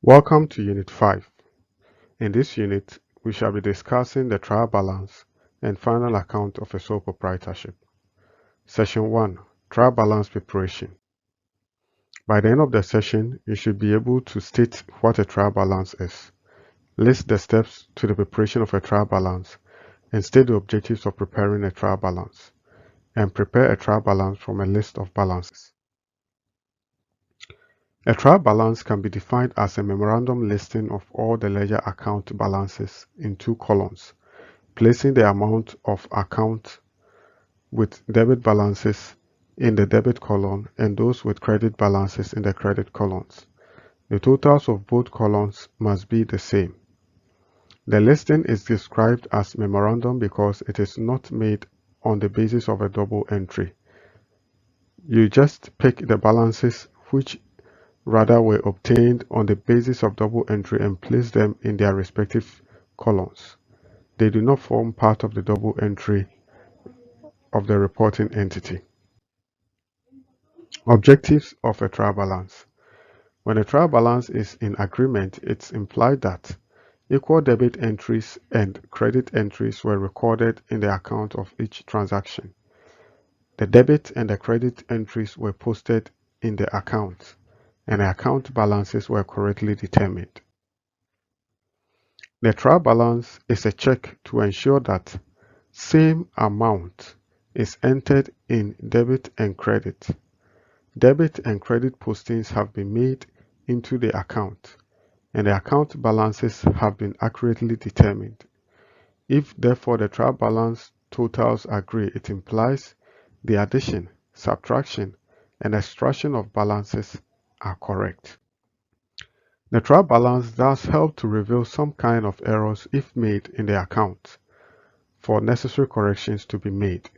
Welcome to Unit 5. In this unit, we shall be discussing the trial balance and final account of a sole proprietorship. Session 1. Trial balance preparation. By the end of the session, you should be able to state what a trial balance is, list the steps to the preparation of a trial balance, and state the objectives of preparing a trial balance, and prepare a trial balance from a list of balances. A trial balance can be defined as a memorandum listing of all the ledger account balances in two columns, placing the amount of account with debit balances in the debit column and those with credit balances in the credit columns. The totals of both columns must be the same. The listing is described as memorandum because it is not made on the basis of a double entry. You just pick the balances which rather were obtained on the basis of double entry and place them in their respective columns. They do not form part of the double entry of the reporting entity. Objectives of a trial balance. When a trial balance is in agreement, it's implied that equal debit entries and credit entries were recorded in the account of each transaction. The debit and the credit entries were posted in the account, and the account balances were correctly determined. The trial balance is a check to ensure that same amount is entered in debit and credit. Debit and credit postings have been made into the account, and the account balances have been accurately determined. If therefore the trial balance totals agree, it implies the addition, subtraction, and extraction of balances are correct. The trial balance does help to reveal some kind of errors if made in the account, for necessary corrections to be made.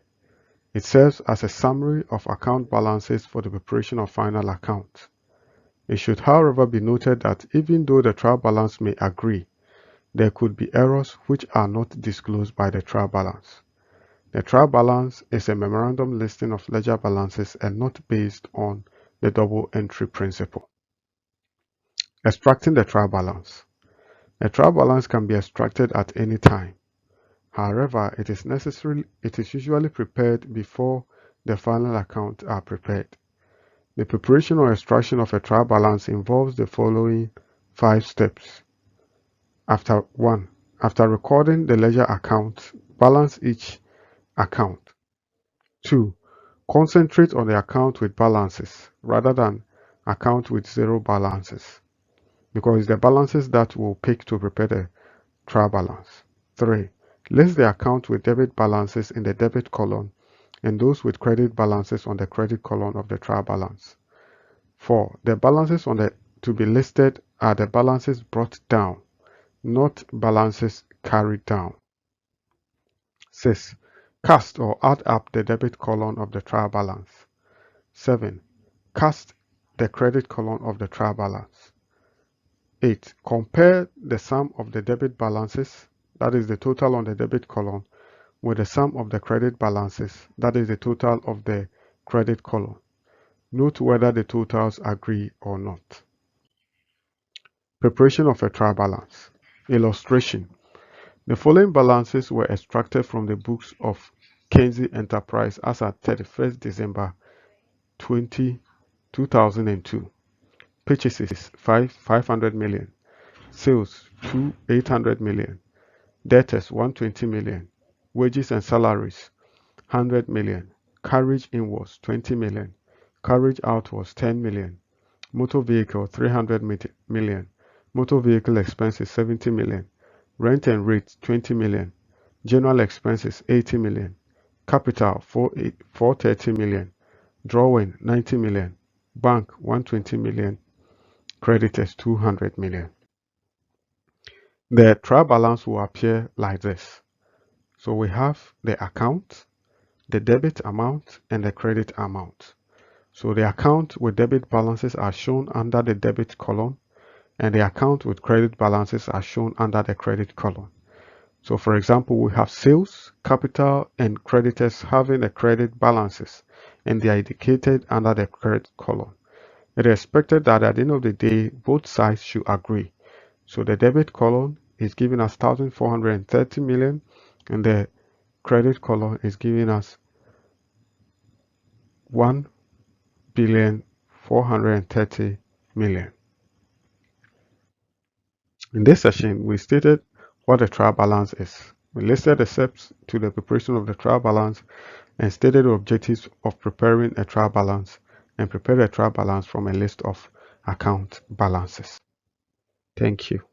It serves as a summary of account balances for the preparation of final accounts. It should, however, be noted that even though the trial balance may agree, there could be errors which are not disclosed by the trial balance. The trial balance is a memorandum listing of ledger balances and not based on the double entry principle. Extracting the trial balance. A trial balance can be extracted at any time. However, it is usually prepared before the final accounts are prepared. The preparation or extraction of a trial balance involves the following 5 steps. After recording the ledger account, balance each account. 2. Concentrate on the account with balances rather than account with zero balances, because it's the balances that will pick to prepare the trial balance. 3. List the account with debit balances in the debit column and those with credit balances on the credit column of the trial balance. 4. The balances to be listed are the balances brought down, not balances carried down. 6. Cast or add up the debit column of the trial balance. 7. Cast the credit column of the trial balance. 8. Compare the sum of the debit balances, that is the total on the debit column, with the sum of the credit balances, that is the total of the credit column. Note whether the totals agree or not. Preparation of a trial balance. Illustration. The following balances were extracted from the books of Kenzie Enterprise as at 31st December 2002. Purchases 500 million. Sales 800 million. Debtors 120 million. Wages and salaries 100 million. Carriage in was 20 million. Carriage out was 10 million. Motor vehicle 300 million. Motor vehicle expenses 70 million. Rent and rates 20 million. General expenses 80 million. Capital 430 million. Drawing 90 million. Bank 120 million. Creditors 200 million. The trial balance will appear like this. So we have the account, the debit amount, and the credit amount. So the account with debit balances are shown under the debit column, and the account with credit balances are shown under the credit column. So for example, we have sales, capital, and creditors having the credit balances, and they are indicated under the credit column. It is expected that at the end of the day, both sides should agree. So the debit column is giving us 1,430 million, and the credit column is giving us 1,430 million. In this session, we stated what a trial balance is. We listed the steps to the preparation of the trial balance and stated the objectives of preparing a trial balance, and prepared a trial balance from a list of account balances. Thank you.